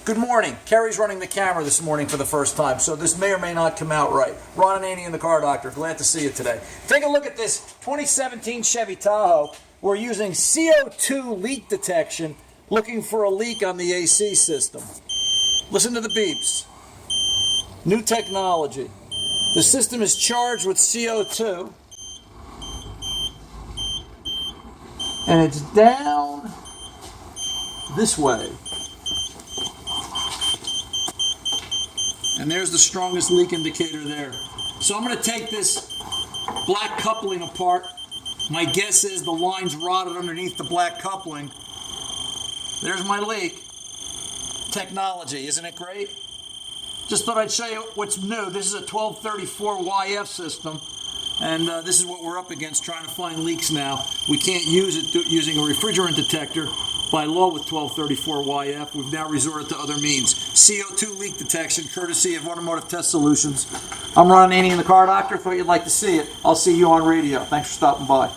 Good morning. Kerry's running the camera this morning for the first time, so this may or may not come out right. Ron and Annie and the Car Doctor, glad to see you today. Take a look at this 2017 Chevy Tahoe. We're using CO2 leak detection, looking for a leak on the AC system. Listen to the beeps. New technology. The system is charged with CO2, and it's down this way. And there's the strongest leak indicator there. So I'm going to take this black coupling apart. My guess is the line's rotted underneath the black coupling. There's my leak. Technology, isn't it great? Just thought I'd show you what's new. This is a 1234 YF system, and this is what we're up against trying to find leaks now. We can't use it using a refrigerant detector by law with 1234 YF. We've now resorted to other means. CO2 leak detection, courtesy of Automotive Test Solutions. I'm Ron and Annie and the Car Doctor. Thought you'd like to see it. I'll see you on radio. Thanks for stopping by.